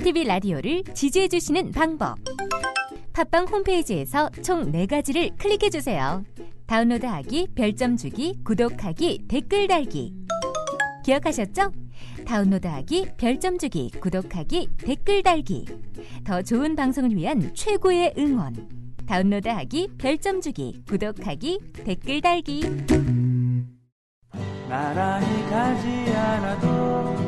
TV 라디오를 지지해주시는 방법. 팟빵 홈페이지에서 총 4가지를 클릭해주세요. 다운로드하기, 별점 주기, 구독하기, 댓글 달기. 기억하셨죠? 다운로드하기, 별점 주기, 구독하기, 댓글 달기. 더 좋은 방송을 위한 최고의 응원. 다운로드하기, 별점 주기, 구독하기, 댓글 달기. 나란히 가지 않아도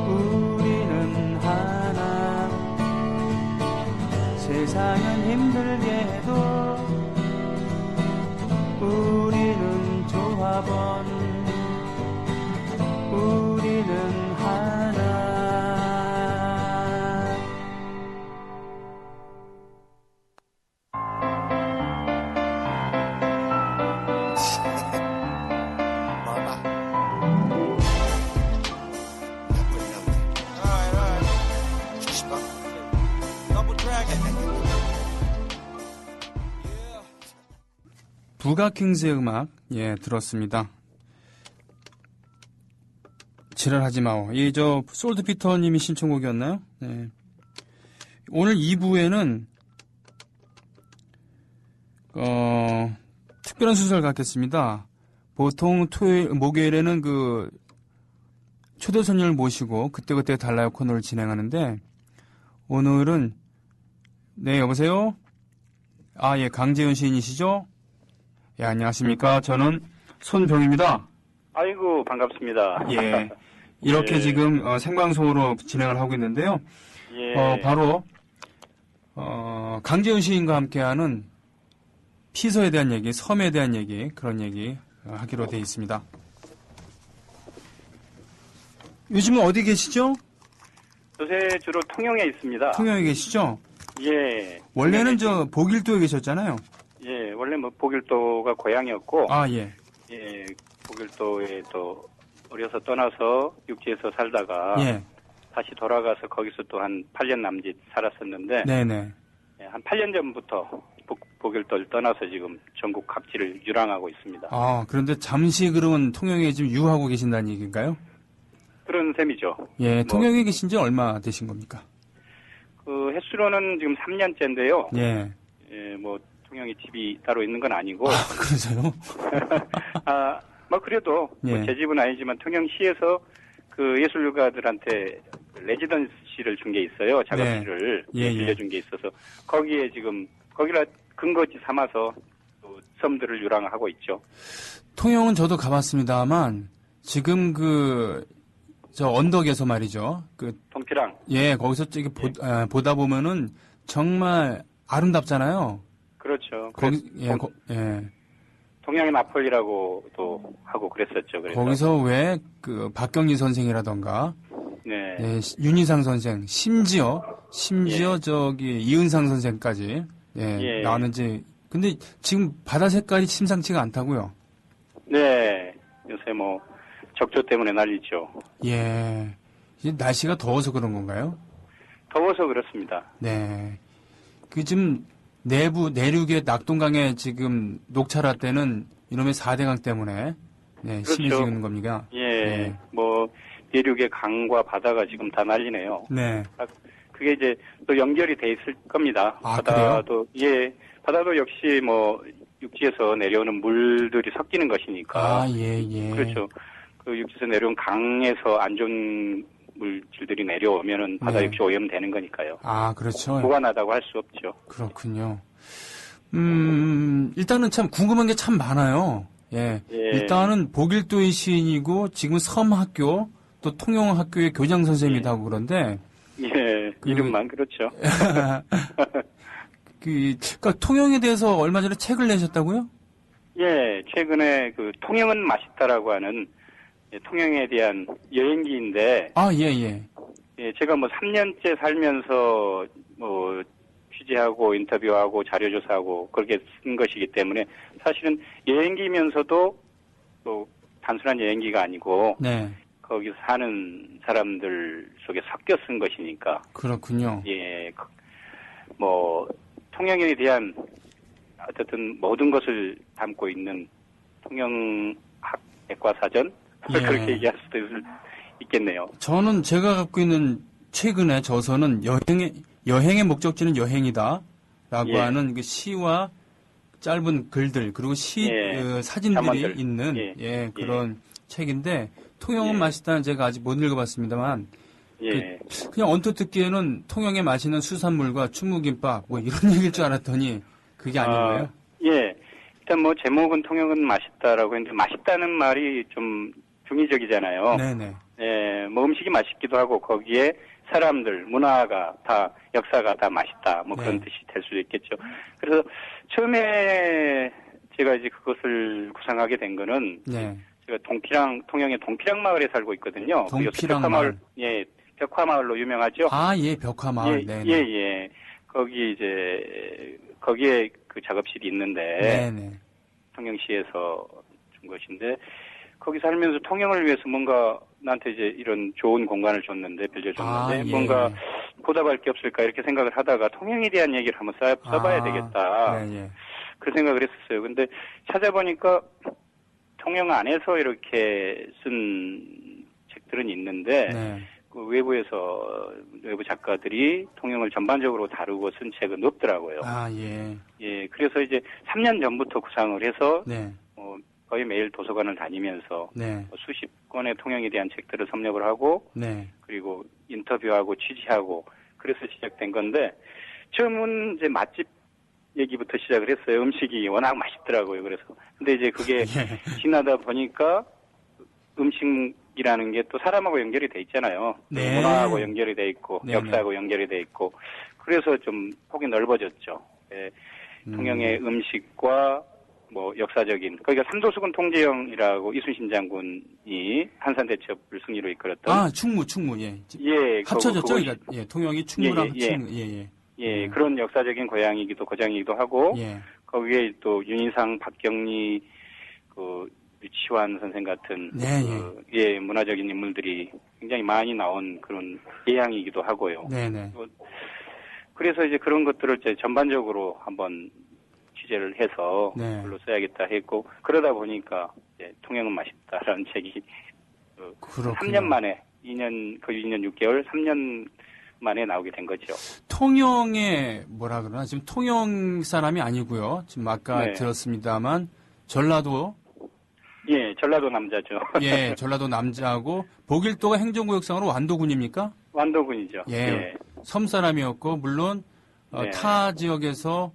우리는 하나. 세상은 힘들게 해도 우리는 조합원. 우리는 하나. 부가킹스의 음악, 들었습니다. 지랄하지 마오. 솔드피터님이 신청곡이었나요? 네. 오늘 2부에는, 특별한 순서를 갖겠습니다. 보통 목요일에는 초대 손님을 모시고 그때그때 달라요 코너를 진행하는데, 오늘은, 네, 여보세요? 강재윤 시인이시죠? 예, 안녕하십니까. 저는 손병입니다. 아이고, 반갑습니다. 예. 이렇게 지금 생방송으로 진행을 하고 있는데요. 예. 바로 강재훈 시인과 함께하는 피서에 대한 얘기, 섬에 대한 얘기, 그런 얘기 하기로 돼 있습니다. 요즘은 어디 계시죠? 요새 주로 통영에 있습니다. 통영에 계시죠? 예. 원래는 보길도에 계셨잖아요. 예, 원래 보길도가 고향이었고. 예. 예, 보길도에 또 어려서 떠나서 육지에서 살다가. 예. 다시 돌아가서 거기서 또 한 8년 남짓 살았었는데. 네네. 예, 한 8년 전부터 보길도를 떠나서 지금 전국 각지를 유랑하고 있습니다. 그런데 잠시 그러면 통영에 지금 유하고 계신다는 얘기인가요? 그런 셈이죠. 예, 통영에 계신 지 얼마 되신 겁니까? 횟수로는 지금 3년째인데요. 예. 예, 통영에 집이 따로 있는 건 아니고. 그러세요? 그래도, 예. 제 집은 아니지만 통영시에서 예술가들한테 레지던시를 준 게 있어요. 작업실을. 네. 예. 빌려준 게 있어서. 거기에 지금, 거기라 근거지 삼아서 또 섬들을 유랑하고 있죠. 통영은 저도 가봤습니다만, 지금 언덕에서 말이죠. 동피랑. 예, 거기서 보다 보면은 정말 아름답잖아요. 그렇죠. 동양의 나폴리라고도 하고 그랬었죠. 그래서. 거기서 왜 박경리 선생이라던가, 네. 윤희상 선생, 심지어 이은상 선생까지, 나왔는지. 근데 지금 바다 색깔이 심상치가 않다고요? 네. 요새 적조 때문에 난리죠. 예. 이제 날씨가 더워서 그런 건가요? 더워서 그렇습니다. 네. 지금 내륙의 낙동강에 지금 녹차라 때는 이놈의 4대강 때문에 그렇죠. 심해지는 겁니다. 예. 내륙의 강과 바다가 지금 다 난리네요. 네. 그게 이제 또 연결이 돼 있을 겁니다. 바다도, 그래요? 바다도 역시 육지에서 내려오는 물들이 섞이는 것이니까. 예. 그렇죠. 육지에서 내려온 강에서 안 좋은 물질들이 내려오면은 바다 역시 오염되는 거니까요. 그렇죠. 무관하다고 할 수 없죠. 그렇군요. 일단은 참 궁금한 게 참 많아요. 예. 일단은 보길도의 시인이고 지금 섬학교 또 통영학교의 교장 선생님이기도 하고 그런데. 예. 이름만 그렇죠. 통영에 대해서 얼마 전에 책을 내셨다고요? 예. 최근에 통영은 맛있다라고 하는 통영에 대한 여행기인데. 예. 예, 제가 3년째 살면서 취재하고 인터뷰하고 자료조사하고 그렇게 쓴 것이기 때문에 사실은 여행기면서도 또 단순한 여행기가 아니고. 네. 거기서 사는 사람들 속에 섞여 쓴 것이니까. 그렇군요. 예. 통영에 대한 어쨌든 모든 것을 담고 있는 통영학 백과사전? 그렇게 얘기할 수도 있겠네요. 저는 제가 갖고 있는 최근에 저서는 여행의 목적지는 여행이다라고 예. 하는 그 시와 짧은 글들 그리고 예. 사진들이 자막들. 있는 예. 그런 책인데 통영은 예. 맛있다는 제가 아직 못 읽어봤습니다만 예. 그냥 언뜻 듣기에는 통영에 맛있는 수산물과 충무김밥 뭐 이런 얘기일 줄 알았더니 그게 아닌 거예요? 예. 일단 뭐 제목은 통영은 맛있다라고 했는데 맛있다는 말이 좀 중의적이잖아요. 네네. 예, 뭐 음식이 맛있기도 하고 거기에 사람들, 문화가 다 역사가 다 맛있다. 뭐 그런 네. 뜻이 될 수도 있겠죠. 그래서 처음에 제가 이제 그것을 구상하게 된 거는 네. 제가 통영의 동피랑 마을에 살고 있거든요. 동피랑 벽화마을, 마을. 예, 벽화마을로 유명하죠. 아, 예, 벽화마을. 예, 네네. 예, 예. 거기에 그 작업실이 있는데 네네. 통영시에서 준 것인데 거기 살면서 통영을 위해서 뭔가 나한테 이제 이런 좋은 공간을 줬는데 빌려줬는데 예. 뭔가 보답할 게 없을까 이렇게 생각을 하다가 통영에 대한 얘기를 한번 써봐야 되겠다. 네, 예. 그 생각을 했었어요. 근데 찾아보니까 통영 안에서 이렇게 쓴 책들은 있는데 네. 그 외부 작가들이 통영을 전반적으로 다루고 쓴 책은 없더라고요. 아, 예. 예, 그래서 이제 3년 전부터 구상을 해서 네. 거의 매일 도서관을 다니면서 네. 수십 권의 통영에 대한 책들을 섭렵을 하고 네. 그리고 인터뷰하고 취재하고 그래서 시작된 건데 처음은 이제 맛집 얘기부터 시작을 했어요. 음식이 워낙 맛있더라고요. 그래서 근데 이제 그게 예. 지나다 보니까 음식이라는 게 또 사람하고 연결이 돼 있잖아요. 네. 문화하고 연결이 돼 있고 네네. 역사하고 연결이 돼 있고 그래서 좀 폭이 넓어졌죠. 예, 통영의 음식과 뭐 역사적인 거기가 삼도수군 통제영이라고 이순신 장군이 한산대첩을 승리로 이끌었던 아, 충무, 예. 예 합쳐졌죠? 그것이- 그러니까, 예, 통영이 충무랑 예. 충무, 예. 예 그런 역사적인 고장이기도 하고 예. 거기에 또 윤희상, 박경리, 그 유치환 선생 같은 네, 예 문화적인 인물들이 굉장히 많이 나온 그런 예향이기도 하고요. 네네. 그래서 이제 그런 것들을 이제 전반적으로 한번 취재를 해서 네. 글로 써야겠다 했고 그러다 보니까 이제 통영은 맛있다라는 책이 그렇군요. 3년 만에 2년 6개월 3년 만에 나오게 된 거죠. 통영에 뭐라 그러나 지금 통영 사람이 아니고요. 지금 아까 네. 들었습니다만 전라도 예, 전라도 남자죠. 예, 전라도 남자하고 보길도가 행정구역상으로 완도군입니까? 완도군이죠. 예. 섬 사람이었고 물론 네. 타 지역에서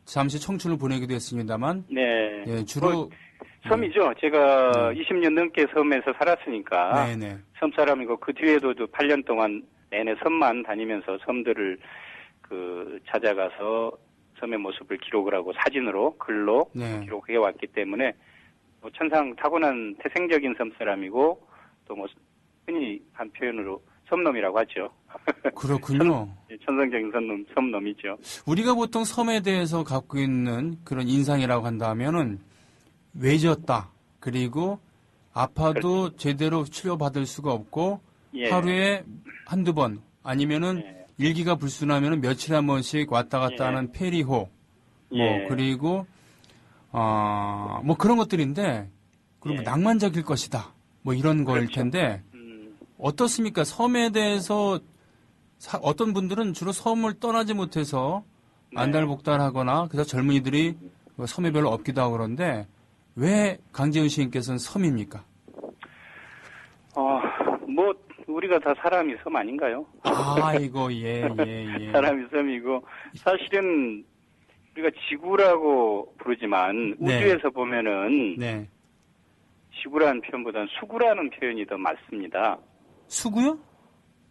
잠시 청춘을 보내기도 했습니다만 네. 예, 주로 섬이죠. 제가 20년 넘게 섬에서 살았으니까 네네. 섬 사람이고 그 뒤에도 8년 동안 내내 섬만 다니면서 섬들을 찾아가서 섬의 모습을 기록을 하고 사진으로 글로 네. 기록해 왔기 때문에 뭐 천상 타고난 태생적인 섬 사람이고 또 뭐 흔히 한 표현으로 섬놈이라고 하죠. 그렇군요. 천성적인 섬놈이죠. 우리가 보통 섬에 대해서 갖고 있는 그런 인상이라고 한다면은 외졌다. 그리고 아파도 제대로 치료받을 수가 없고 예. 하루에 한두 번 아니면은 예. 일기가 불순하면은 며칠에 한 번씩 왔다 갔다 예. 하는 페리호 예. 뭐 그리고 뭐 그런 것들인데 그리고 예. 낭만적일 것이다. 뭐 이런 거일 그렇죠. 텐데 어떻습니까? 섬에 대해서 어떤 분들은 주로 섬을 떠나지 못해서 네. 안달복달하거나 그래서 젊은이들이 섬에 별로 없기도 하고 그런데 왜 강재훈 시인께서는 섬입니까? 뭐 우리가 다 사람이 섬 아닌가요? 아이고 예. 사람이 섬이고 사실은 우리가 지구라고 부르지만 네. 우주에서 보면은 네. 지구라는 표현보다는 수구라는 표현이 더 맞습니다. 수구요?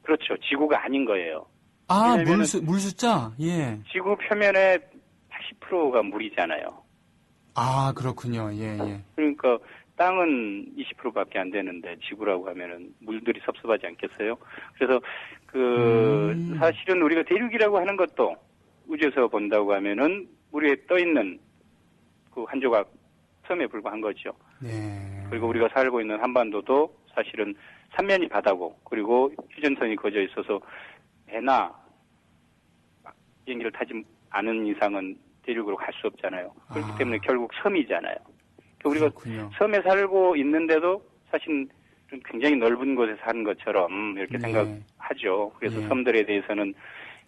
그렇죠. 지구가 아닌 거예요. 아, 왜냐면은 물숫자? 예. 지구 표면의 80%가 물이잖아요. 아, 그렇군요. 예. 그러니까 땅은 20%밖에 안 되는데 지구라고 하면은 물들이 섭섭하지 않겠어요? 그래서 사실은 우리가 대륙이라고 하는 것도 우주에서 본다고 하면은 물에 떠 있는 그 한 조각 섬에 불과한 거죠. 네. 그리고 우리가 살고 있는 한반도도 사실은 삼면이 바다고 그리고 휴전선이 그어져 있어서 배나 비행기를 타지 않은 이상은 대륙으로 갈 수 없잖아요. 그렇기 때문에 결국 섬이잖아요. 우리가 그렇군요. 섬에 살고 있는데도 사실 굉장히 넓은 곳에 사는 것처럼 이렇게 네. 생각할 하죠. 그래서 예. 섬들에 대해서는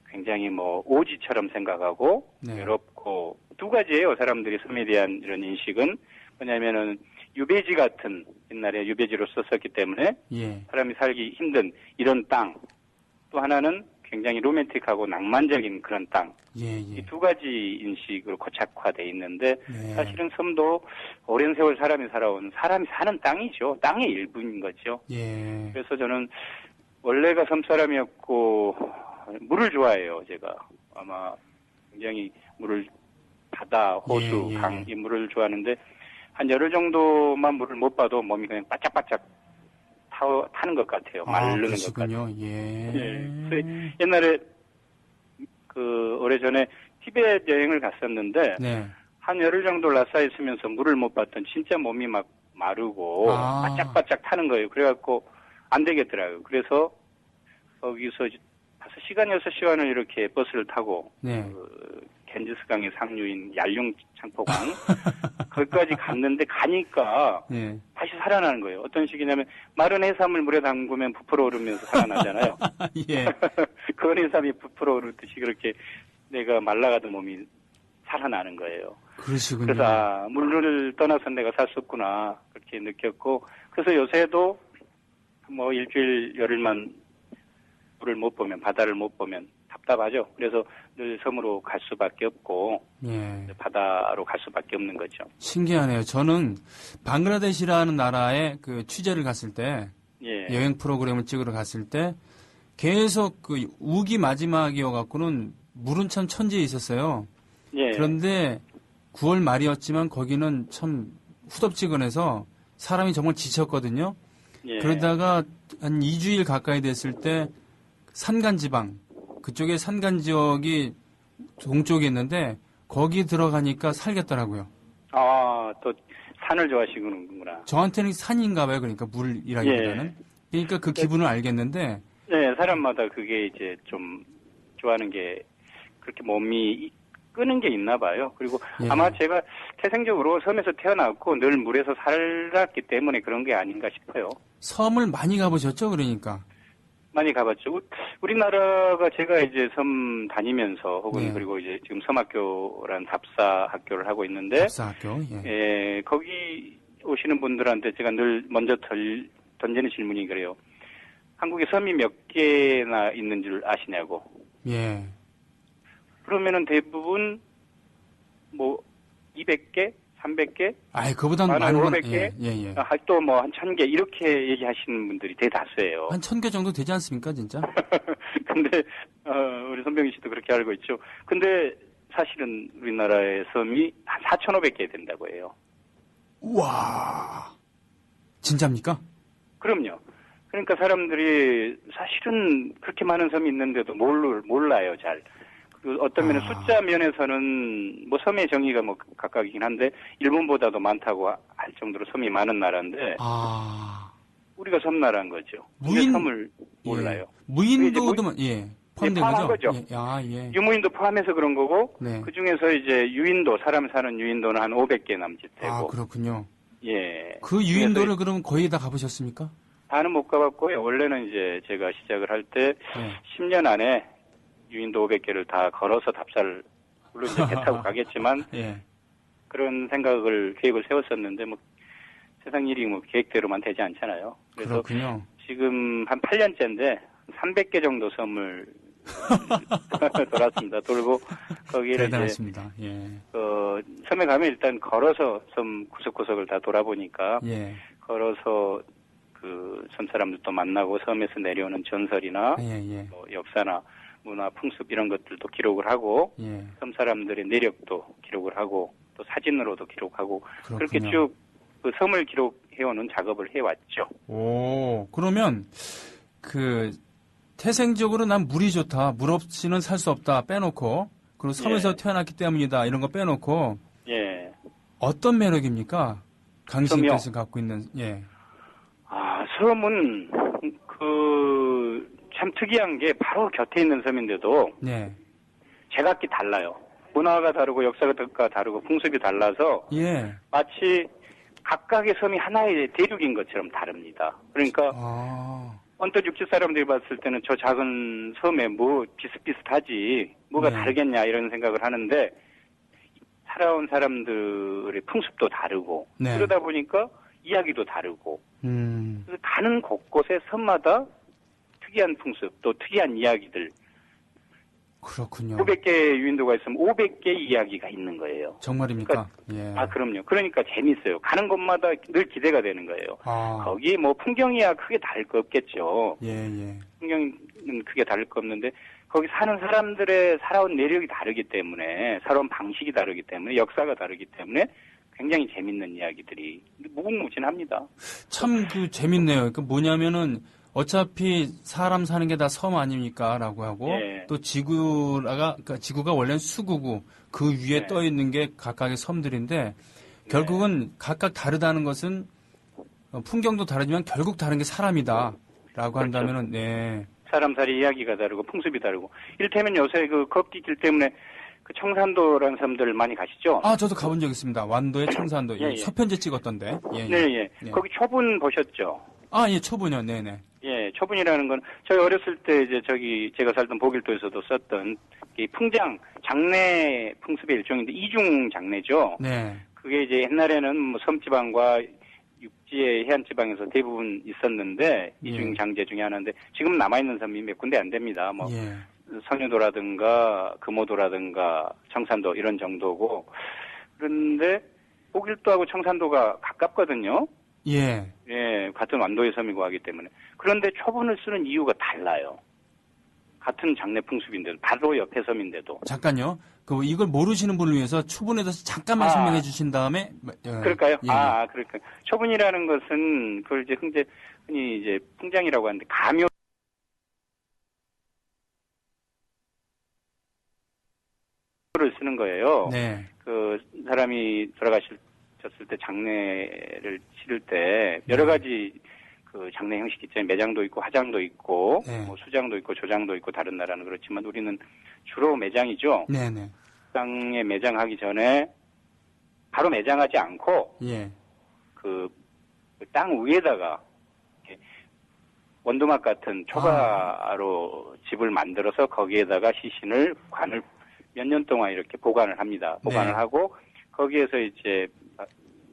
굉장히 뭐 오지처럼 생각하고 네. 외롭고 두 가지예요. 사람들이 섬에 대한 이런 인식은 뭐냐면은 유배지 같은 옛날에 유배지로 썼었기 때문에 예. 사람이 살기 힘든 이런 땅. 또 하나는 굉장히 로맨틱하고 낭만적인 그런 땅. 예, 이 예. 두 가지 인식으로 고착화돼 있는데 네. 사실은 섬도 오랜 세월 사람이 살아온 사람이 사는 땅이죠. 땅의 일부인 거죠. 예. 그래서 저는 원래가 섬 사람이었고 물을 좋아해요. 제가 아마 굉장히 물을 바다, 호수, 예, 예. 강 이 물을 좋아하는데 한 열흘 정도만 물을 못 봐도 몸이 그냥 바짝바짝 타는 것 같아요. 마르는 것 같아요. 그러시군요. 예. 예. 그래서 옛날에 오래전에 티베트 여행을 갔었는데 네. 한 열흘 정도 라싸에 있으면서 물을 못 봤던 진짜 몸이 막 마르고 아. 바짝바짝 타는 거예요. 그래갖고 안 되겠더라고요. 그래서 거기서 5시간, 6시간을 이렇게 버스를 타고 네. 겐지스강의 상류인 얄융 창포강 거기까지 갔는데 가니까 예. 다시 살아나는 거예요. 어떤 식이냐면 마른 해삼을 물에 담그면 부풀어 오르면서 살아나잖아요. 예. 그 해삼이 부풀어 오르듯이 그렇게 내가 말라가던 몸이 살아나는 거예요. 그러시군요. 그래서 물을 떠나서 내가 살 수 없구나 그렇게 느꼈고 그래서 요새도 뭐 일주일 열흘만 물을 못 보면 바다를 못 보면 답답하죠. 그래서 늘 섬으로 갈 수밖에 없고 예. 바다로 갈 수밖에 없는 거죠. 신기하네요. 저는 방글라데시라는 나라에 그 취재를 갔을 때 예. 여행 프로그램을 찍으러 갔을 때 계속 그 우기 마지막이어갖고는 물은 참 천지에 있었어요. 예. 그런데 9월 말이었지만 거기는 참 후덥지근해서 사람이 정말 지쳤거든요. 예. 그러다가 한 2주일 가까이 됐을 때 산간지방, 그쪽에 산간지역이 동쪽에 있는데 거기 들어가니까 살겠더라고요. 아, 또 산을 좋아하시는구나. 저한테는 산인가 봐요. 그러니까 물이라기보다는. 그러니까 그 기분을 알겠는데 네, 사람마다 그게 이제 좀 좋아하는 게 그렇게 몸이 끄는 게 있나 봐요. 그리고 예. 아마 제가 태생적으로 섬에서 태어났고 늘 물에서 살았기 때문에 그런 게 아닌가 싶어요. 섬을 많이 가보셨죠? 그러니까. 많이 가봤죠. 우리나라가 제가 이제 섬 다니면서 혹은 네. 그리고 이제 지금 섬학교라는 답사 학교를 하고 있는데 답사학교. 예. 거기 오시는 분들한테 제가 늘 먼저 던지는 질문이 그래요. 한국에 섬이 몇 개나 있는 줄 아시냐고. 예. 그러면은 대부분 뭐 200개, 300개, 아이, 그보단 많은 많은 건 500개, 예, 예. 또 뭐 한 1000개 이렇게 얘기하시는 분들이 대다수예요. 한 1000개 정도 되지 않습니까, 진짜? 근데 우리 손병희 씨도 그렇게 알고 있죠. 근데 사실은 우리나라의 섬이 한 4,500개 된다고 해요. 우와. 진짜입니까? 그럼요. 그러니까 사람들이 사실은 그렇게 많은 섬이 있는데도 몰라요, 잘. 그 어떤 면은 숫자 면에서는 뭐 섬의 정의가 뭐 각각이긴 한데 일본보다도 많다고 할 정도로 섬이 많은 나라인데 우리가 섬나라인 거죠. 근데 섬을 몰라요. 무인도도 포함된 포함한 거죠? 거죠. 예. 유무인도 포함해서 그런 거고 네. 그 중에서 이제 유인도 사람 사는 유인도는 한 500개 남짓 되고. 아, 그렇군요. 예. 그 유인도를 그럼 거의 다 가보셨습니까? 다는 못 가봤고요. 원래는 이제 제가 시작을 할 때 네. 10년 안에 유인도 500개를 다 걸어서 답사를 물론 이제 배 타고 가겠지만 예. 그런 계획을 세웠었는데 뭐 세상 일이 뭐 계획대로만 되지 않잖아요. 그래서 그렇군요. 지금 한 8년째인데 300개 정도 섬을 돌았습니다. 돌고 거기를 대단하십니다. 예. 섬에 가면 일단 걸어서 섬 구석구석을 다 돌아보니까 예. 걸어서 그 섬 사람들도 만나고 섬에서 내려오는 전설이나 예. 뭐 역사나 문화, 풍습 이런 것들도 기록을 하고 예. 섬 사람들의 내력도 기록을 하고 또 사진으로도 기록하고 그렇군요. 그렇게 쭉 그 섬을 기록해오는 작업을 해왔죠. 오, 그러면 그 태생적으로 난 물이 좋다, 물 없이는 살 수 없다 빼놓고 그리고 섬에서 태어났기 때문이다 이런 거 빼놓고 예. 어떤 매력입니까? 강신께서 갖고 있는 섬은 참 특이한 게 바로 곁에 있는 섬인데도 네. 제각기 달라요. 문화가 다르고 역사가 다르고 풍습이 달라서 예. 마치 각각의 섬이 하나의 대륙인 것처럼 다릅니다. 그러니까 언뜻 육지 사람들이 봤을 때는 저 작은 섬에 뭐 비슷비슷하지 뭐가 네. 다르겠냐 이런 생각을 하는데 살아온 사람들의 풍습도 다르고 네. 그러다 보니까 이야기도 다르고 그래서 가는 곳곳에 섬마다 특이한 풍습 또 특이한 이야기들 그렇군요. 500개 유인도가 있으면 500개 이야기가 있는 거예요. 정말입니까? 예. 아 그럼요. 그러니까 재밌어요. 가는 곳마다 늘 기대가 되는 거예요. 아, 거기 뭐 풍경이야 크게 다를 거 없겠죠. 예, 예. 풍경은 크게 다를 거 없는데 거기 사는 사람들의 살아온 내력이 다르기 때문에 살아온 방식이 다르기 때문에 역사가 다르기 때문에 굉장히 재밌는 이야기들이 무궁무진합니다. 참 재밌네요. 그 뭐냐면은 어차피 사람 사는 게 다 섬 아닙니까? 라고 하고 예. 또 그러니까 지구가 원래는 수구고 그 위에 네. 떠 있는 게 각각의 섬들인데 결국은 각각 다르다는 것은 풍경도 다르지만 결국 다른 게 사람이다. 라고 그렇죠. 한다면은 네. 사람살이 이야기가 다르고 풍습이 다르고 이를테면 요새 그 걷기 길 때문에 그 청산도라는 섬들 많이 가시죠? 아, 저도 가본 적 있습니다. 완도의 청산도. 예, 예. 서편제 찍었던데. 예, 네, 예. 예. 거기 초분 보셨죠? 아, 예, 초보년. 네네. 예, 초분이라는 건 저희 어렸을 때 이제 제가 살던 보길도에서도 썼던 이 풍장 장례 풍습의 일종인데 이중 장례죠. 네. 그게 이제 옛날에는 뭐 섬지방과 육지의 해안지방에서 대부분 있었는데 이중 장제 중에 하나인데 지금 남아있는 섬이 몇 군데 안 됩니다. 뭐 예. 선유도라든가 금오도라든가 청산도 이런 정도고 그런데 보길도하고 청산도가 가깝거든요. 예. 예, 같은 완도의 섬이고 하기 때문에. 그런데 초분을 쓰는 이유가 달라요. 같은 장례 풍습인데도, 바로 옆에 섬인데도. 잠깐요. 이걸 모르시는 분을 위해서 초분에 대해서 잠깐만 설명해 주신 다음에. 그럴까요? 예, 그럴까요? 초분이라는 것은, 그걸 이제 흔히 이제 풍장이라고 하는데, 가묘를 쓰는 거예요. 네. 그 사람이 돌아가셨을 때 장례를 치를 때 여러 가지 그 장례 형식이 있잖아요. 매장도 있고 화장도 있고 네. 뭐 수장도 있고 조장도 있고 다른 나라는 그렇지만 우리는 주로 매장이죠. 네네. 땅에 매장하기 전에 바로 매장하지 않고 예. 그 땅 위에다가 이렇게 원두막 같은 초가로 집을 만들어서 거기에다가 시신을 관을 몇 년 동안 이렇게 보관을 합니다. 보관을 네. 하고 거기에서 이제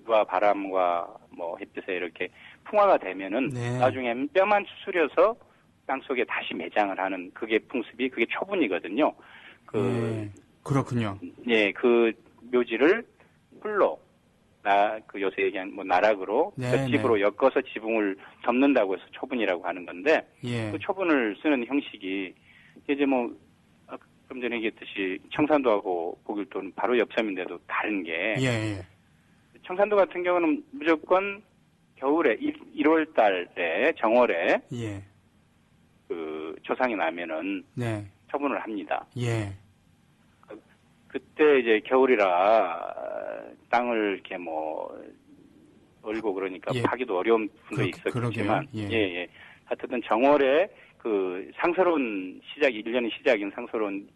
와 바람과 뭐 햇빛에 이렇게 풍화가 되면은 네. 나중에 뼈만 추스려서 땅 속에 다시 매장을 하는 그게 풍습이 그게 초분이거든요. 그렇군요. 예, 그 묘지를 풀로 그 요새 얘기한 뭐 나락으로 네, 볏집으로 엮어서 지붕을 덮는다고 해서 초분이라고 하는 건데 예. 그 초분을 쓰는 형식이 이제 뭐 좀 전에 얘기했듯이 청산도하고 보길도는 바로 옆섬인데도 다른 게 예. 청산도 같은 경우는 무조건 겨울에 1월 달에 정월에 예. 그 조상이 나면은 네. 처분을 합니다. 예. 그때 이제 겨울이라 땅을 이렇게 뭐 얼고 그러니까 예. 파기도 어려운 분도 있었지만 그러게요. 예. 예. 하여튼 정월에 그 상서로운 시작 1년의 시작인 상서로운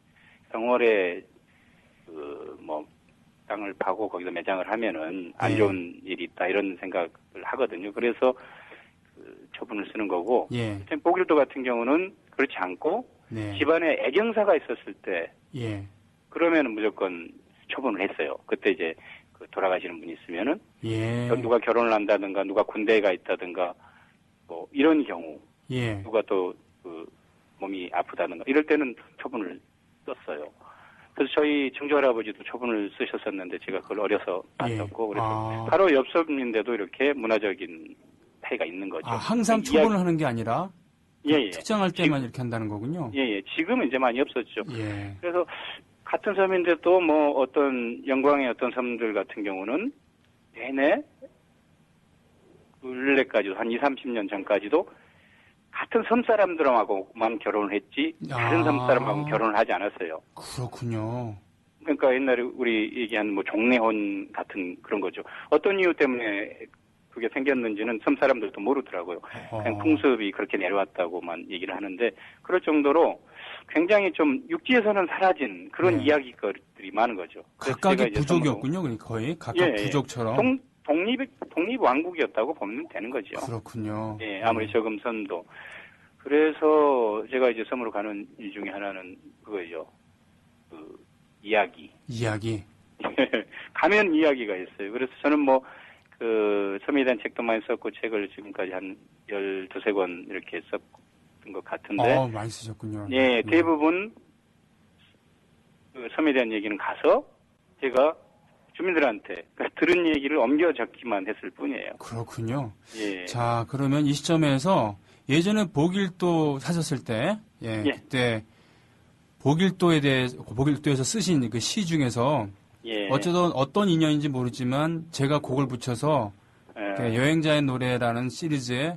정월에 그 뭐 땅을 파고 거기서 매장을 하면은 안 예. 좋은 일이 있다 이런 생각을 하거든요. 그래서 그 처분을 쓰는 거고 예. 보길도 같은 경우는 그렇지 않고 네. 집안에 애경사가 있었을 때 예. 그러면은 무조건 처분을 했어요. 그때 이제 그 돌아가시는 분이 있으면은 예. 누가 결혼을 한다든가 누가 군대에 가 있다든가 뭐 이런 경우 예. 누가 또 그 몸이 아프다든가 이럴 때는 처분을 썼어요. 그래서 저희 증조할아버지도 처분을 쓰셨었는데 제가 그걸 어려서 봤었고 그래서 바로 옆섬인데도 이렇게 문화적인 차이가 있는 거죠. 항상 처분을 하는 게 아니라 예. 특정할 때만 이렇게 한다는 거군요. 예. 지금은 이제 많이 없었죠. 예. 그래서 같은 섬인데도 뭐 어떤 영광의 어떤 섬들 같은 경우는 내내 근래까지도 한 20, 30년 전까지도 같은 섬 사람들하고만 결혼을 했지 다른 섬 사람하고 결혼을 하지 않았어요. 그렇군요. 그러니까 옛날에 우리 얘기한 뭐 종례혼 같은 그런 거죠. 어떤 이유 때문에 그게 생겼는지는 섬 사람들도 모르더라고요. 그냥 풍습이 그렇게 내려왔다고만 얘기를 하는데 그럴 정도로 굉장히 좀 육지에서는 사라진 그런 이야기거리들이 많은 거죠. 각각의 부족이었군요. 거의 각각 부족처럼. 독립 왕국이었다고 보면 되는 거죠. 그렇군요. 예, 아무리 저금선도 그래서 제가 이제 섬으로 가는 일 중에 하나는 그거예요. 그 이야기. 이야기. 가면 이야기가 있어요. 그래서 저는 뭐 그 섬에 대한 책도 많이 썼고 책을 지금까지 한 12~13권 이렇게 썼던 것 같은데. 많이 쓰셨군요. 예, 대부분 그 섬에 대한 얘기는 가서 제가 주민들한테 들은 얘기를 옮겨 적기만 했을 뿐이에요. 그렇군요. 예. 자, 그러면 이 시점에서 예전에 보길도 사셨을 때, 예. 그때 보길도에서 쓰신 그 시 중에서 예. 어떤 인연인지 모르지만 제가 곡을 붙여서 예. 여행자의 노래라는 시리즈에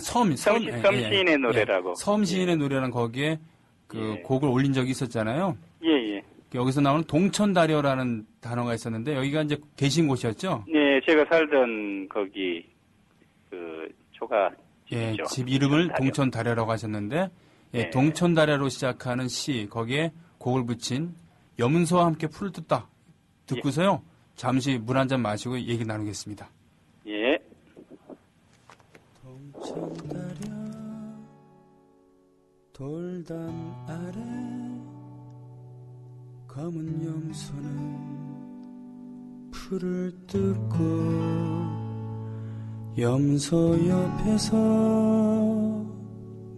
섬 시인의 노래라고. 섬 시인의 노래라는 거기에 그 예. 곡을 올린 적이 있었잖아요. 예, 예. 여기서 나오는 동천다려라는 단어가 있었는데 여기가 이제 계신 곳이었죠? 네, 제가 살던 거기 그 조가 예, 집이죠. 집 이름을 동천다려. 동천다려라고 하셨는데 예. 동천다려로 시작하는 시 거기에 곡을 붙인 염소와 함께 풀을 뜯다 듣고서요. 잠시 물 한 잔 마시고 얘기 나누겠습니다. 예. 동천다려 돌담 아래 검은 염소는 풀을 뜯고 염소 옆에서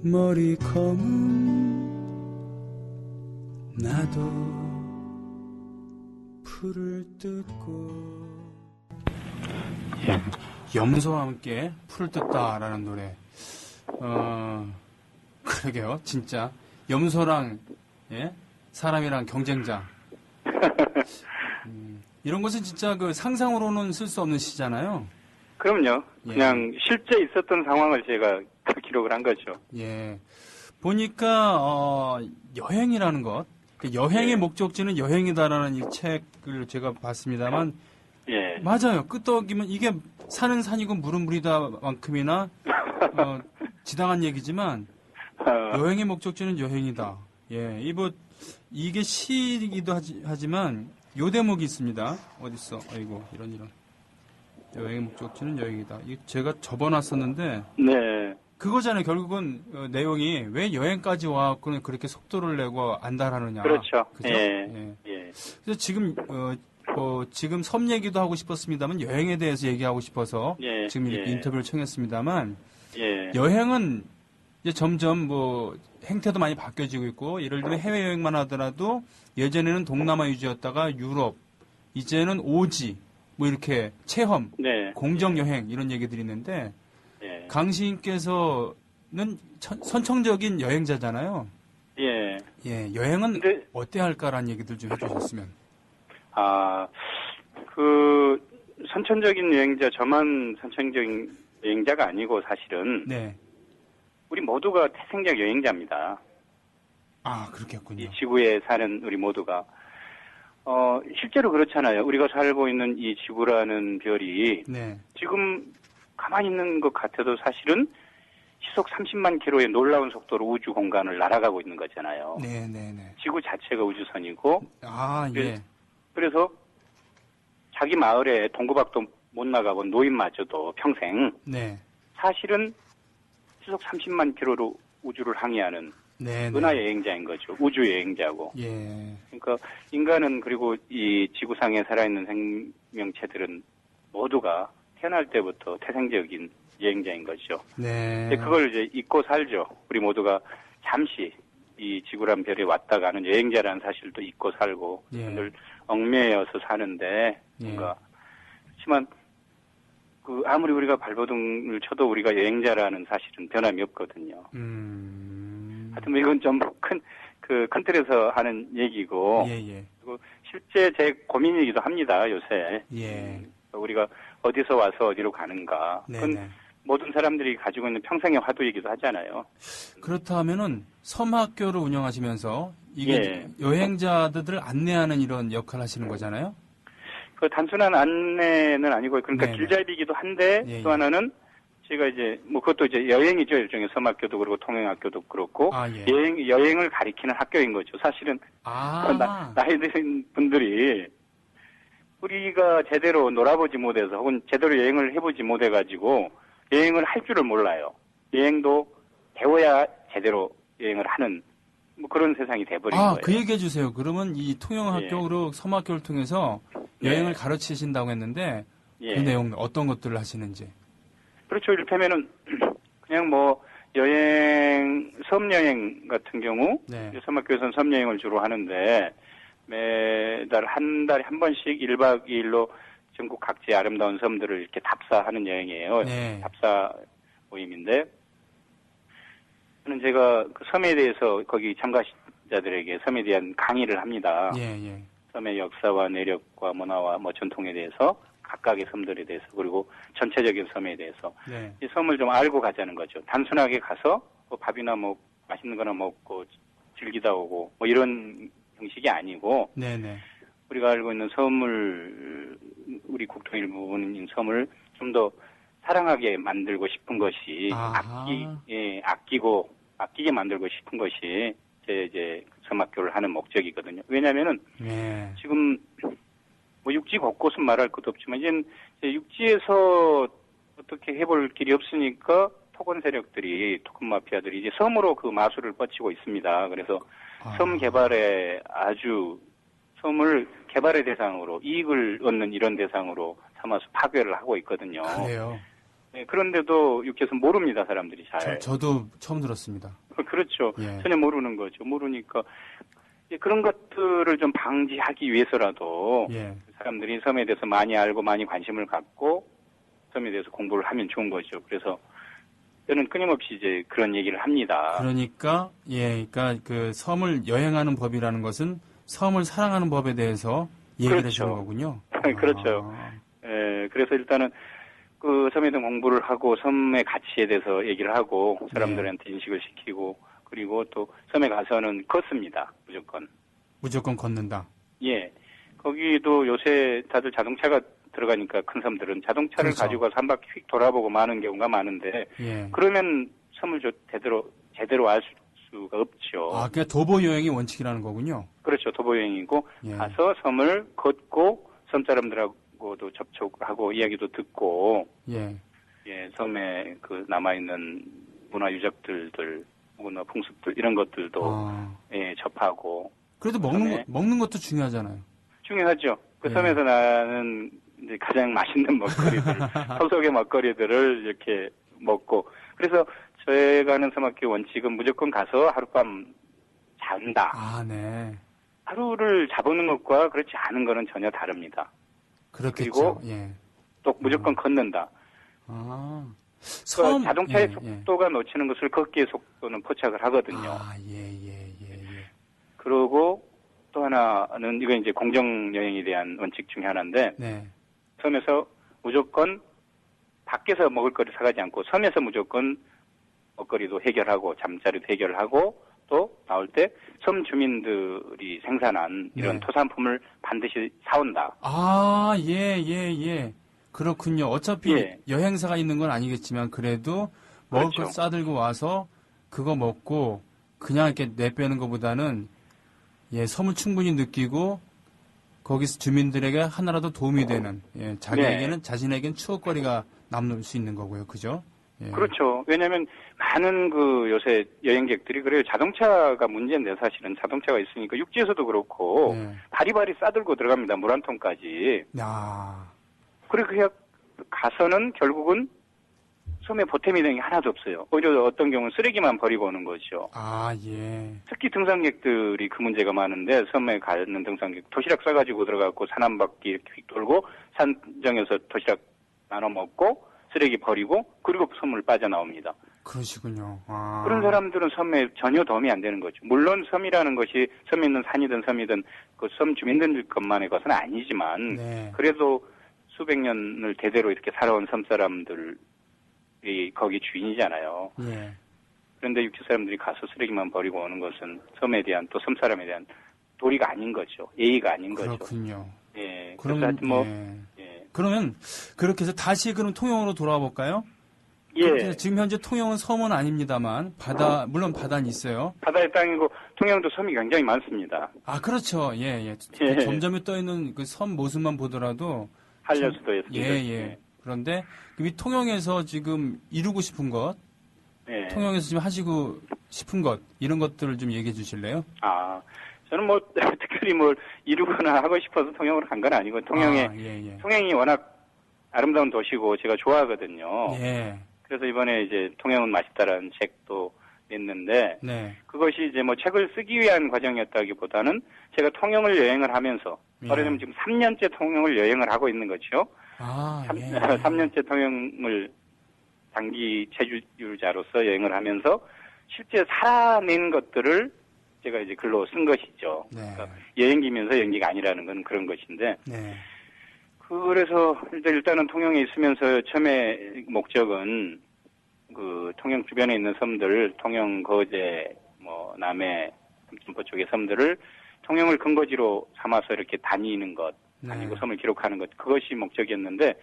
머리 검은 나도 풀을 뜯고. 염소와 함께 풀을 뜯다라는 노래. 그러게요. 진짜 염소랑 사람이랑 경쟁자. 이런 것은 진짜 그 상상으로는 쓸 수 없는 시잖아요. 그럼요. 예. 그냥 실제 있었던 상황을 제가 기록을 한 거죠. 예. 보니까 여행이라는 것, 여행의 예. 목적지는 여행이다라는 이 책을 제가 봤습니다만 예. 맞아요. 끄떡이면 이게 산은 산이고 물은 물이다만큼이나 지당한 얘기지만 여행의 목적지는 여행이다. 예, 이게 시이기도 하지만 요 대목이 있습니다. 어딨어? 아이고 이런 여행의 목적지는 여행이다. 이게 제가 접어놨었는데 네. 그거잖아요. 결국은 내용이 왜 여행까지 와갖고는 그렇게 속도를 내고 안달하느냐. 그렇죠. 그죠? 예. 그래서 지금 섬 얘기도 하고 싶었습니다만 여행에 대해서 얘기하고 싶어서 예. 지금 이렇게 예. 인터뷰를 청했습니다만 예. 여행은 이제 점점 행태도 많이 바뀌어지고 있고 예를 들면 해외여행만 하더라도 예전에는 동남아 위주였다가 유럽, 이제는 오지, 이렇게 체험, 네. 공정여행 이런 얘기들이 있는데 예. 강 시인께서는 선천적인 여행자잖아요. 예. 예, 여행은 근데- 어때야 할까라는 얘기들 좀 해주셨으면. 선천적인 여행자, 저만 선천적인 여행자가 아니고 사실은 네. 우리 모두가 태생적 여행자입니다. 그렇겠군요. 이 지구에 사는 우리 모두가. 실제로 그렇잖아요. 우리가 살고 있는 이 지구라는 별이 네. 지금 가만히 있는 것 같아도 사실은 시속 30만 킬로의 놀라운 속도로 우주 공간을 날아가고 있는 거잖아요. 네. 지구 자체가 우주선이고 예. 그래서 자기 마을에 동구박도 못 나가본 노인마저도 평생 네. 사실은 시속 30만 킬로로 우주를 항해하는 네. 은하 여행자인 거죠. 우주 여행자고. 예. 그러니까 인간은 그리고 이 지구상에 살아있는 생명체들은 모두가 태어날 때부터 태생적인 여행자인 거죠. 네. 근데 그걸 이제 잊고 살죠. 우리 모두가 잠시 이 지구란 별에 왔다 가는 여행자라는 사실도 잊고 살고 예. 늘 얽매여서 사는데 예. 뭔가 그렇지만 아무리 우리가 발버둥을 쳐도 우리가 여행자라는 사실은 변함이 없거든요. 하여튼 뭐 이건 좀 큰 틀에서 하는 얘기고 예. 그리고 실제 제 고민이기도 합니다. 요새 예. 우리가 어디서 와서 어디로 가는가. 그건 네네. 모든 사람들이 가지고 있는 평생의 화두이기도 하잖아요. 그렇다면은 섬학교를 운영하시면서 이게 예. 여행자들을 안내하는 이런 역할을 하시는 거잖아요. 그 단순한 안내는 아니고 그러니까 네네. 길잡이기도 한데 예, 또 예. 하나는 제가 이제 그것도 이제 여행이죠. 일종의 섬학교도 그렇고 통행학교도 그렇고 예. 여행을 가리키는 학교인 거죠. 사실은 나이 든 분들이 우리가 제대로 놀아보지 못해서 혹은 제대로 여행을 해보지 못해가지고 여행을 할 줄을 몰라요. 여행도 배워야 제대로 여행을 하는 뭐 그런 세상이 돼버린 거예요. 그 얘기해 주세요. 그러면 이 통영학교로 섬학교를 통해서 여행을 가르치신다고 했는데 그 내용 어떤 것들을 하시는지. 그렇죠. 이를테면은 그냥 뭐 여행, 섬여행 같은 경우 섬학교에서는 섬여행을 주로 하는데 매달 한 달에 한 번씩 1박 2일로 전국 각지의 아름다운 섬들을 이렇게 답사하는 여행이에요. 답사 모임인데 저는 제가 그 섬에 대해서 거기 참가자들에게 섬에 대한 강의를 합니다. 섬의 역사와 내력과 문화와 뭐 전통에 대해서 각각의 섬들에 대해서 그리고 전체적인 섬에 대해서 이 섬을 좀 알고 가자는 거죠. 단순하게 가서 뭐 밥이나 뭐 맛있는 거나 먹고 즐기다 오고 뭐 이런 형식이 아니고 우리가 알고 있는 섬을 우리 국토 일부분인 섬을 좀 더 사랑하게 만들고 싶은 것이 아끼게 만들고 싶은 것이 제 이제 섬학교를 하는 목적이거든요. 왜냐하면은 지금 뭐 육지 곳곳은 말할 것도 없지만 이제 육지에서 어떻게 해볼 길이 없으니까 토건 세력들이 토건 마피아들이 이제 섬으로 그 마술을 뻗치고 있습니다. 그래서 섬 개발에 아주 섬을 개발의 대상으로 이익을 얻는 이런 대상으로 삼아서 파괴를 하고 있거든요. 그래요. 네, 그런데도 육지에서 모릅니다, 사람들이 잘. 저도 처음 들었습니다. 그렇죠. 전혀 모르는 거죠. 모르니까 그런 것들을 좀 방지하기 위해서라도 사람들이 섬에 대해서 많이 알고 많이 관심을 갖고 섬에 대해서 공부를 하면 좋은 거죠. 그래서 저는 끊임없이 이제 그런 얘기를 합니다. 그러니까 그러니까 그 섬을 여행하는 법이라는 것은 섬을 사랑하는 법에 대해서 얘기를 해주는 거군요. 그렇죠. 그래서 일단은 그 섬에 대한 공부를 하고 섬의 가치에 대해서 얘기를 하고 사람들한테 인식을 시키고 그리고 또 섬에 가서는 걷습니다. 무조건 걷는다. 거기도 요새 다들 자동차가 들어가니까 큰 섬들은 자동차를 가지고 가서 한 바퀴 휙 돌아보고 마는 경우가 많은데 그러면 섬을 제대로 알 수가 없죠. 그러니까 도보 여행이 원칙이라는 거군요. 그렇죠. 도보 여행이고 가서 섬을 걷고 섬 사람들하고도 접촉하고 이야기도 듣고 섬에 그 남아있는 문화 유적들들 문화 풍습들 이런 것들도 접하고 그래도 먹는 것도 중요하잖아요. 중요하죠. 그 섬에서 나는 이제 가장 맛있는 먹거리들, 섬 속의 먹거리들을 이렇게 먹고 그래서 저희가 하는 섬학교 원칙은 무조건 가서 하룻밤 잔다. 하루를 자보는 것과 그렇지 않은 거는 전혀 다릅니다. 그렇겠죠. 그리고 또 무조건 걷는다. 자동차의 속도가 놓치는 것을 걷기의 속도는 포착을 하거든요. 그리고 또 하나는 이건 이제 공정 여행에 대한 원칙 중에 하나인데 섬에서 무조건 밖에서 먹을 거리 사가지 않고 섬에서 무조건 먹거리도 해결하고 잠자리도 해결하고 또 나올 때 섬 주민들이 생산한 이런 토산품을 반드시 사온다. 그렇군요. 어차피 여행사가 있는 건 아니겠지만 그래도 먹을 것 싸들고 와서 그거 먹고 그냥 이렇게 내빼는 것보다는 섬을 충분히 느끼고 거기서 주민들에게 하나라도 도움이 되는 자신에게는 추억거리가 남을 수 있는 거고요. 그죠? 그렇죠. 왜냐하면 많은 그 요새 여행객들이 그래요. 자동차가 문제인데 사실은 자동차가 있으니까 육지에서도 그렇고 바리바리 싸들고 들어갑니다. 물 한 통까지. 그리고 그냥 가서는 결국은 섬에 보탬이 되는 게 하나도 없어요. 오히려 어떤 경우는 쓰레기만 버리고 오는 거죠. 특히 등산객들이 그 문제가 많은데 섬에 가는 등산객 도시락 싸가지고 들어가고 산 한 바퀴 이렇게 휙 돌고 산정에서 도시락 나눠 먹고 쓰레기 버리고 그리고 섬을 빠져나옵니다. 그러시군요. 그런 사람들은 섬에 전혀 도움이 안 되는 거죠. 물론 섬이라는 것이 섬에 있는 산이든 섬이든 그 섬 주민들 것만의 것은 아니지만 그래도 수백 년을 대대로 이렇게 살아온 섬 사람들이 거기 주인이잖아요. 그런데 육지 사람들이 가서 쓰레기만 버리고 오는 것은 섬에 대한 또 섬 사람에 대한 도리가 아닌 거죠. 예의가 아닌 거죠. 그렇군요. 그러면 그러면 그렇게 해서 다시 그럼 통영으로 돌아와 볼까요? 지금 현재 통영은 섬은 아닙니다만 물론 바다는 있어요. 바다의 땅이고 통영도 섬이 굉장히 많습니다. 그렇죠. 점점에 떠 있는 그 섬 모습만 보더라도 한려수도에서. 그런데 이 통영에서 지금 이루고 싶은 것 예. 통영에서 지금 하시고 싶은 것 이런 것들을 좀 얘기해 주실래요? 저는 뭐 특별히 뭘 이루거나 하고 싶어서 통영으로 간 건 아니고 통영이 워낙 아름다운 도시고 제가 좋아하거든요. 예. 그래서 이번에 이제 통영은 맛있다라는 책도 냈는데 네. 그것이 이제 뭐 책을 쓰기 위한 과정이었다기보다는 제가 통영을 여행을 하면서 말하자면 지금 3년째 통영을 여행을 하고 있는 거죠. 3년째 통영을 장기 체류자로서 여행을 하면서 실제 살아낸 것들을 제가 이제 글로 쓴 것이죠. 네. 그러니까 여행기면서 연기가 아니라는 건 그런 것인데. 네. 그래서 일단은 통영에 있으면서 처음에 목적은 그 통영 주변에 있는 섬들, 통영, 거제, 뭐 남해, 삼천포 쪽의 섬들을 통영을 근거지로 삼아서 이렇게 다니는 것, 다니고 섬을 기록하는 것, 그것이 목적이었는데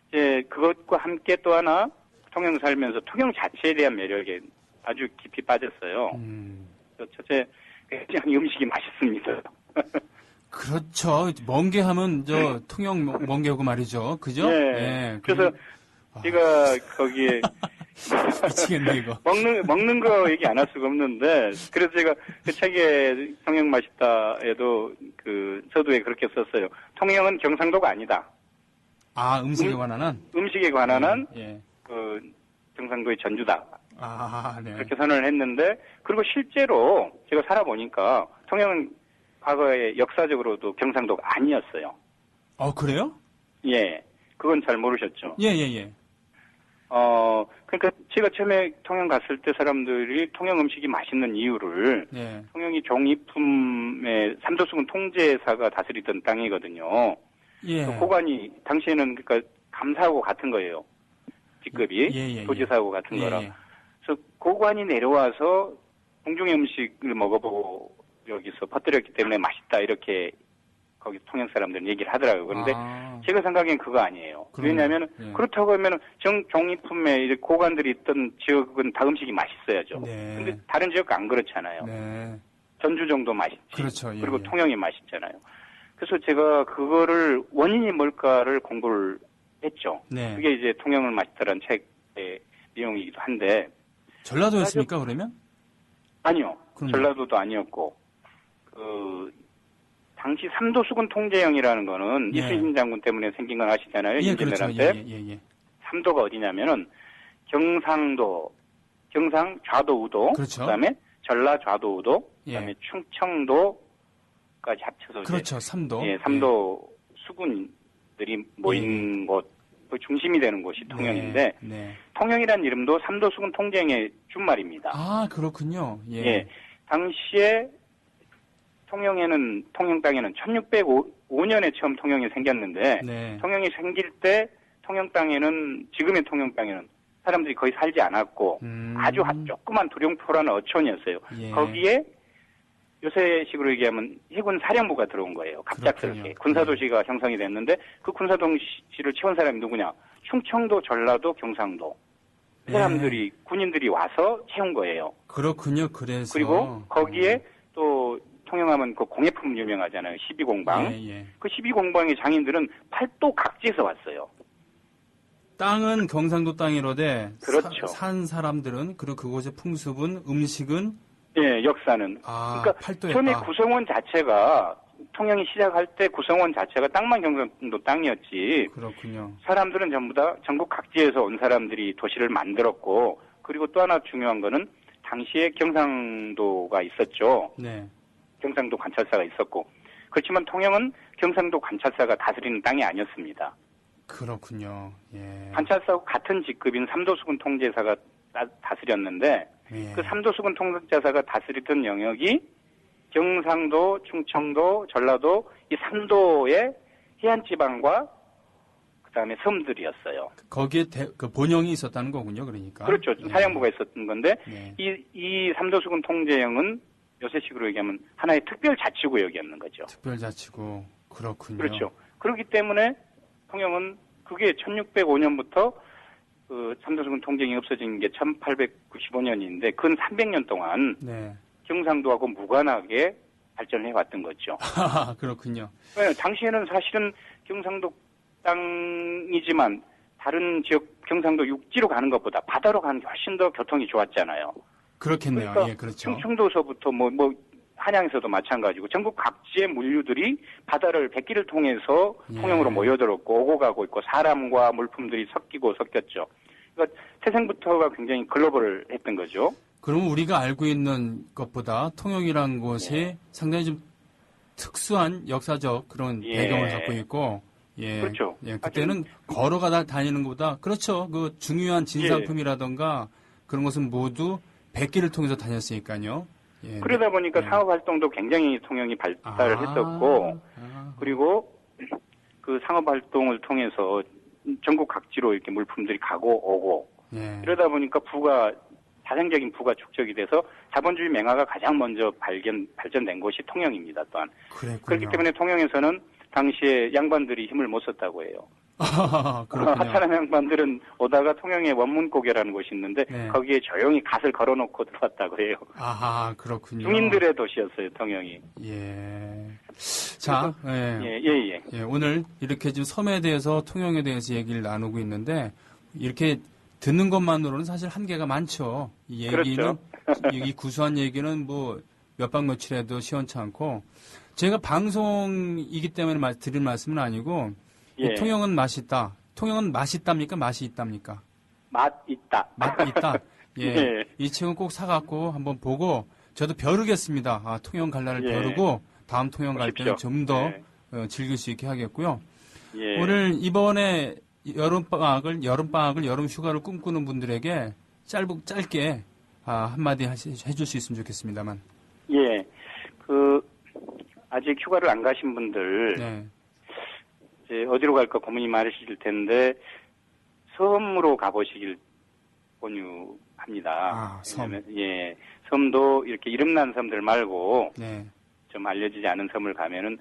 이제 그것과 함께 또 하나 통영 살면서 통영 자체에 대한 매력에 아주 깊이 빠졌어요. 첫째, 굉장히 음식이 맛있습니다. 그렇죠. 멍게 하면 통영 멍게하고 말이죠. 그죠? 네. 예. 그래서 제가 거기에 미치겠네 이거. 먹는 거 얘기 안 할 수가 없는데 그래서 제가 그 책에 통영 맛있다에도 그 서두에 그렇게 썼어요. 통영은 경상도가 아니다. 음식에 관한 한? 음식에 관한 한 예. 그 경상도의 전주다. 네. 그렇게 선언을 했는데 그리고 실제로 제가 살아보니까 통영은 과거에 역사적으로도 경상도가 아니었어요. 그래요? 예. 그건 잘 모르셨죠? 예. 그러니까 제가 처음에 통영 갔을 때 사람들이 통영 음식이 맛있는 이유를 통영이 종이품의 삼도수군 통제사가 다스리던 땅이거든요. 예. 고관이 당시에는 그러니까 감사하고 같은 거예요. 직급이 도지사하고 같은 거라. 그래서 고관이 내려와서 공중의 음식을 먹어보고 여기서 퍼뜨렸기 때문에 맛있다 이렇게 거기 통영 사람들은 얘기를 하더라고요. 그런데 제가 생각엔 그거 아니에요. 왜냐하면 그렇다고 하면 종이품에 고관들이 있던 지역은 다 음식이 맛있어야죠. 근데 다른 지역은 안 그렇잖아요. 전주 정도 맛있지. 그렇죠. 그리고 통영이 맛있잖아요. 그래서 제가 그거를 원인이 뭘까를 공부를 했죠. 그게 이제 통영을 맛있다라는 책의 내용이기도 한데. 전라도였습니까 그러면? 아니요. 그럼요. 전라도도 아니었고 당시 삼도수군 통제령이라는 거는 이순신 장군 때문에 생긴 건 아시잖아요. 임진왜란 때. 삼도가 어디냐면은 경상도, 경상 좌도 우도, 그렇죠. 그다음에 전라 좌도 우도, 그다음에 충청도까지 합쳐서 그렇죠. 삼도. 삼도 수군들이 모인 곳, 그 중심이 되는 곳이 통영인데 통영이라는 이름도 삼도수군 통제령의 준말입니다. 그렇군요. 당시에 통영 땅에는 1605년에 처음 통영이 생겼는데 통영이 생길 때 통영 땅에는 지금의 통영 땅에는 사람들이 거의 살지 않았고 아주 조그만 두룡포라는 어촌이었어요. 거기에 요새식으로 얘기하면 해군 사령부가 들어온 거예요. 갑작스럽게. 군사도시가 형성이 됐는데 그 군사도시를 채운 사람이 누구냐. 충청도, 전라도, 경상도. 사람들이 군인들이 와서 채운 거예요. 그렇군요. 그래서. 그리고 거기에 또 통영하면 그 공예품 유명하잖아요. 12공방. 그 12공방의 장인들은 팔도 각지에서 왔어요. 땅은 경상도 땅이로되 그렇죠. 산 사람들은 그리고 그곳의 풍습은 음식은 역사는. 그러니까 팔도였다. 처음에 구성원 자체가 통영이 시작할 때 구성원 자체가 땅만 경상도 땅이었지. 그렇군요. 사람들은 전부 다 전국 각지에서 온 사람들이 도시를 만들었고 그리고 또 하나 중요한 거는 당시에 경상도가 있었죠. 경상도 관찰사가 있었고 그렇지만 통영은 경상도 관찰사가 다스리는 땅이 아니었습니다. 그렇군요. 관찰사와 같은 직급인 삼도수군 통제사가 다스렸는데 그 삼도수군 통제사가 다스리던 영역이 경상도, 충청도, 전라도 이 3도의 해안지방과 그다음에 섬들이었어요. 거기에 그 본영이 있었다는 거군요. 그러니까. 그렇죠. 사령부가 있었던 건데 이 삼도수군 통제령은 요새식으로 얘기하면 하나의 특별자치구역이었는 거죠. 특별자치구. 그렇군요. 그렇죠. 그렇기 때문에 통영은 그게 1605년부터 그 삼도수군 통제령이 없어진 게 1895년인데 근 300년 동안 경상도하고 무관하게 발전해 왔던 거죠. 그렇군요. 당시에는 사실은 경상도 땅이지만 다른 지역 경상도 육지로 가는 것보다 바다로 가는 게 훨씬 더 교통이 좋았잖아요. 그렇겠네요. 그러니까 예, 그렇죠. 충청도서부터 뭐 한양에서도 마찬가지고 전국 각지의 물류들이 바다를 백기를 통해서 예. 통영으로 모여들었고 오고 가고 있고 사람과 물품들이 섞였죠. 그러니까 태생부터가 굉장히 글로벌했던 거죠. 그러면 우리가 알고 있는 것보다 통영이라는 곳이 예. 상당히 좀 특수한 역사적 그런 예. 배경을 갖고 있고, 예. 그렇죠. 예, 그때는 걸어가다 다니는 것보다, 그렇죠. 그 중요한 진상품이라던가 그런 것은 모두 백기를 통해서 다녔으니까요. 예. 그러다 보니까 예. 상업 활동도 굉장히 통영이 발달을 했었고, 그리고 그 상업 활동을 통해서 전국 각지로 이렇게 물품들이 가고 오고, 예. 이러다 보니까 자생적인 부가 축적이 돼서 자본주의 맹화가 가장 먼저 발전된 곳이 통영입니다, 또한. 그랬군요. 그렇기 때문에 통영에서는 당시에 양반들이 힘을 못 썼다고 해요. 그렇군요. 하찮은 양반들은 오다가 통영에 원문고개라는 곳이 있는데 네. 거기에 조용히 갓을 걸어놓고 들어왔다고 해요. 아하, 그렇군요. 중인들의 도시였어요, 통영이. 예. 자, 예. 예. 오늘 이렇게 지금 섬에 대해서, 통영에 대해서 얘기를 나누고 있는데, 이렇게 듣는 것만으로는 사실 한계가 많죠. 이 얘기는, 그렇죠. 이 구수한 얘기는 뭐, 몇 박 며칠 해도 시원치 않고, 제가 방송이기 때문에 드릴 말씀은 아니고, 예. 통영은 맛있다. 통영은 맛있답니까? 맛이 있답니까? 맛 있다. 맛 있다. 예. 예. 이 책은 꼭 사갖고 한번 보고, 저도 벼르겠습니다. 통영 갈 날을 예. 벼르고, 다음 통영 갈 때는 보십시오. 좀 더 예. 즐길 수 있게 하겠고요. 예. 오늘 이번에 여름방학을, 여름 휴가를 꿈꾸는 분들에게 짧게 한마디 해줄 수 있으면 좋겠습니다만. 예. 아직 휴가를 안 가신 분들, 네. 이제 어디로 갈까 고민이 많으실 텐데, 섬으로 가보시길 권유합니다. 섬. 예. 섬도 이렇게 이름난 섬들 말고, 네. 좀 알려지지 않은 섬을 가면은,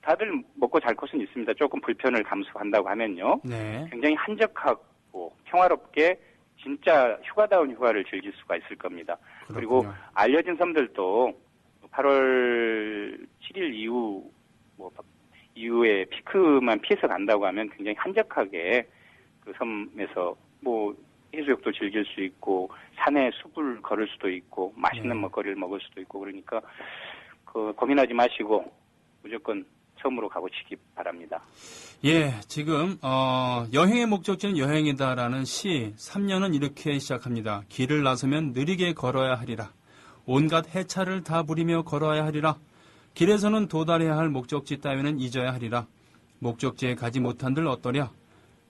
다들 먹고 잘 곳은 있습니다. 조금 불편을 감수한다고 하면요. 네. 굉장히 한적하고 평화롭게 진짜 휴가다운 휴가를 즐길 수가 있을 겁니다. 그리고 그렇군요. 알려진 섬들도 8월 7일 이후에 피크만 피해서 간다고 하면 굉장히 한적하게 그 섬에서 해수욕도 즐길 수 있고 산에 숲을 걸을 수도 있고 맛있는 네. 먹거리를 먹을 수도 있고 그러니까 고민하지 마시고 무조건 섬으로 가보시기 바랍니다. 예, 지금 여행의 목적지는 여행이다라는 시 3년은 이렇게 시작합니다. 길을 나서면 느리게 걸어야 하리라. 온갖 해차를 다 부리며 걸어야 하리라. 길에서는 도달해야 할 목적지 따위는 잊어야 하리라. 목적지에 가지 못한들 어떠랴.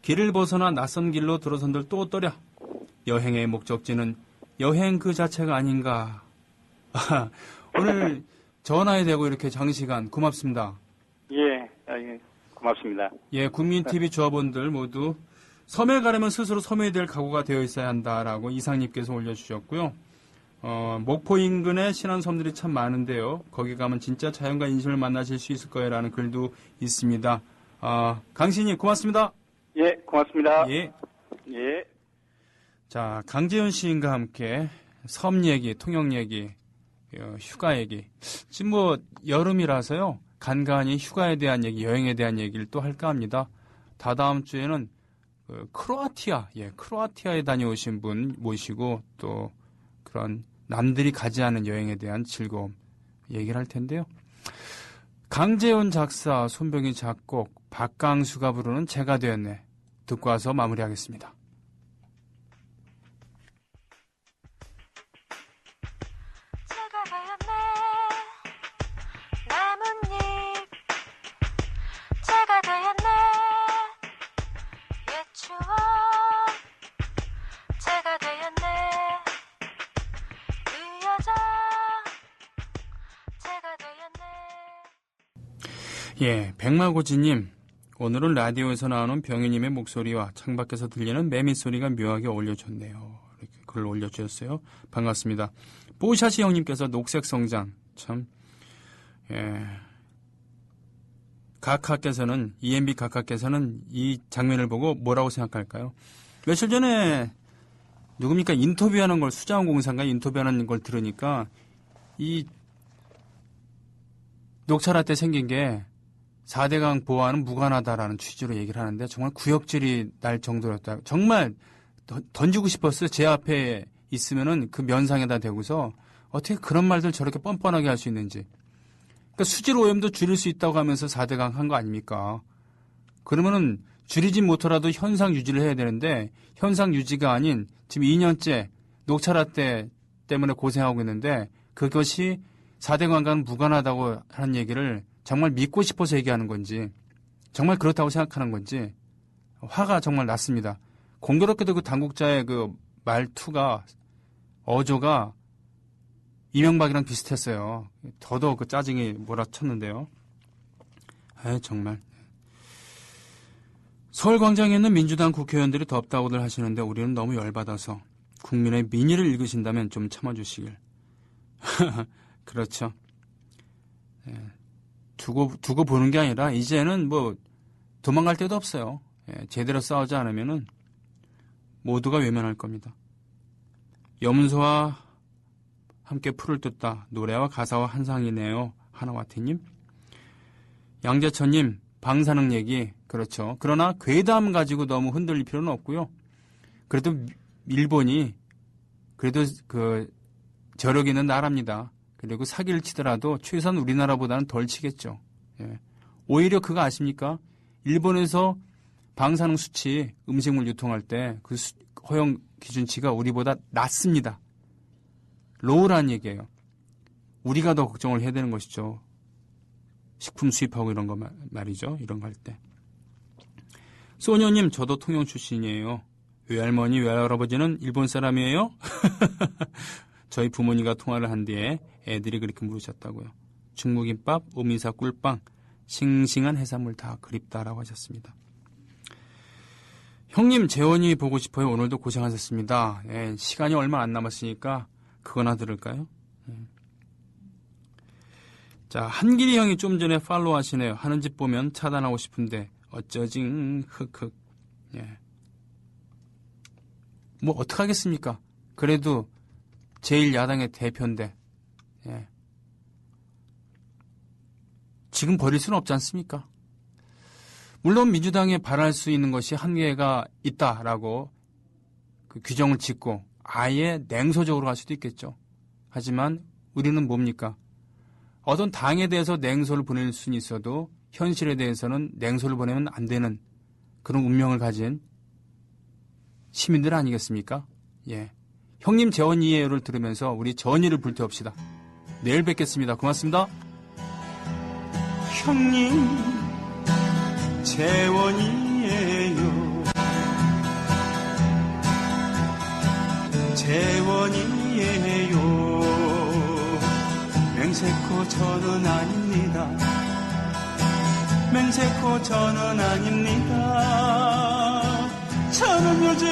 길을 벗어나 낯선 길로 들어선들 또 어떠랴. 여행의 목적지는 여행 그 자체가 아닌가. 오늘 전화에 대고 이렇게 장시간 고맙습니다. 예, 고맙습니다. 예, 국민TV 조합원들 모두 섬에 가려면 스스로 섬에 대할 각오가 되어 있어야 한다라고 이상님께서 올려주셨고요. 목포 인근에 신안섬들이 참 많은데요. 거기 가면 진짜 자연과 인심을 만나실 수 있을 거예요라는 글도 있습니다. 강신님 고맙습니다. 예, 고맙습니다. 예. 예. 자, 강재윤 시인과 함께 섬 얘기, 통영 얘기, 휴가 얘기. 지금 여름이라서요. 간간히 휴가에 대한 얘기, 여행에 대한 얘기를 또 할까 합니다. 다다음 주에는 크로아티아에 다녀오신 분 모시고 또 그런 남들이 가지 않은 여행에 대한 즐거움 얘기를 할 텐데요. 강재훈 작사, 손병희 작곡, 박강수가 부르는 제가 되었네. 듣고 와서 마무리하겠습니다. 제가 되었네 나뭇잎 제가 되었네 옛 추억 제가 되었네 그 여자 제가 되었네 예, 백마고지님, 오늘은 라디오에서 나오는 병희님의 목소리와 창밖에서 들리는 매미 소리가 묘하게 어울려졌네요. 이렇게 글을 올려주셨어요. 반갑습니다. 뽀샤시 형님께서 녹색 성장, 참, 예. 각하께서는, EMB 각하께서는 이 장면을 보고 뭐라고 생각할까요? 며칠 전에, 누굽니까? 인터뷰하는 걸, 수자원공사인가 인터뷰하는 걸 들으니까, 이 녹차라떼 생긴 게 4대강 보호와는 무관하다라는 취지로 얘기를 하는데 정말 구역질이 날 정도였다. 정말 던지고 싶었어요. 제 앞에 있으면은 그 면상에다 대고서 어떻게 그런 말들 저렇게 뻔뻔하게 할 수 있는지. 그러니까 수질 오염도 줄일 수 있다고 하면서 4대강 한 거 아닙니까? 그러면은 줄이진 못하더라도 현상 유지를 해야 되는데 현상 유지가 아닌 지금 2년째 녹차라떼 때문에 고생하고 있는데 그것이 4대강과는 무관하다고 하는 얘기를 정말 믿고 싶어서 얘기하는 건지 정말 그렇다고 생각하는 건지 화가 정말 났습니다. 공교롭게도 그 당국자의 그 말투가 어조가 이명박이랑 비슷했어요. 더더욱 그 짜증이 몰아쳤는데요. 정말. 서울광장에 있는 민주당 국회의원들이 덥다고들 하시는데 우리는 너무 열받아서 국민의 민의를 읽으신다면 좀 참아주시길. 그렇죠. 두고 보는 게 아니라 이제는 뭐 도망갈 데도 없어요. 제대로 싸우지 않으면은 모두가 외면할 겁니다. 염소와 함께 풀을 뜯다. 노래와 가사와 한상이네요. 하나와티님. 양재천님. 방사능 얘기. 그렇죠. 그러나 괴담 가지고 너무 흔들릴 필요는 없고요. 그래도 일본이 그래도 그 저력 있는 나라입니다. 그리고 사기를 치더라도 최소한 우리나라보다는 덜 치겠죠. 오히려 그거 아십니까? 일본에서 방사능 수치 음식물 유통할 때 그 허용 기준치가 우리보다 낮습니다. 로우라는 얘기예요. 우리가 더 걱정을 해야 되는 것이죠. 식품 수입하고 이런 거 말이죠. 이런 거 할 때. 소녀님, 저도 통영 출신이에요. 외할머니, 외할아버지는 일본 사람이에요? 저희 부모님과 통화를 한 뒤에 애들이 그렇게 물으셨다고요. 중국김밥, 오미사 꿀빵, 싱싱한 해산물 다 그립다라고 하셨습니다. 형님, 재원이 보고 싶어요. 오늘도 고생하셨습니다. 시간이 얼마 안 남았으니까 그거나 들을까요? 자, 한길이 형이 좀 전에 팔로우 하시네요. 하는 짓 보면 차단하고 싶은데 어쩌징 흑흑. 뭐 어떡하겠습니까? 그래도 제1야당의 대표인데 지금 버릴 수는 없지 않습니까? 물론 민주당에 바랄 수 있는 것이 한계가 있다라고 그 규정을 짓고 아예 냉소적으로 갈 수도 있겠죠. 하지만 우리는 뭡니까? 어떤 당에 대해서 냉소를 보낼 수는 있어도 현실에 대해서는 냉소를 보내면 안 되는 그런 운명을 가진 시민들 아니겠습니까? 형님 재원이에요를 들으면서 우리 전의를 불태웁시다. 내일 뵙겠습니다. 고맙습니다. 형님 재원이에요. 재원이에요. 맹세코 저는 아닙니다. 맹세코 저는 아닙니다. 저는 요즘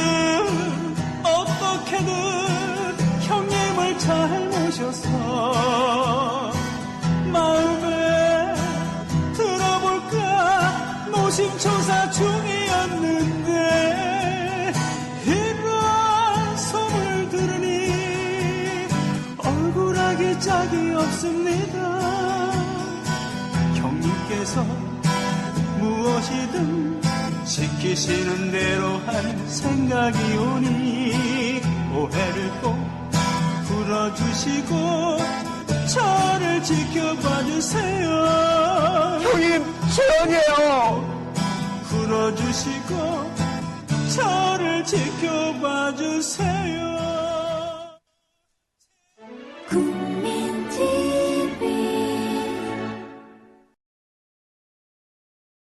어떻게든 형님을 잘 모셔서 마음에 들어볼까 노심초사 중이었는데 이런 소문을 들으니 억울하기 짝이 없습니다. 형님께서 무엇이든 시키시는 대로 할 생각이 오니 오해를 꼭 풀어주시고 저를 지켜봐 주세요. 형님 재원이에요. 풀어주시고 저를 지켜봐 주세요.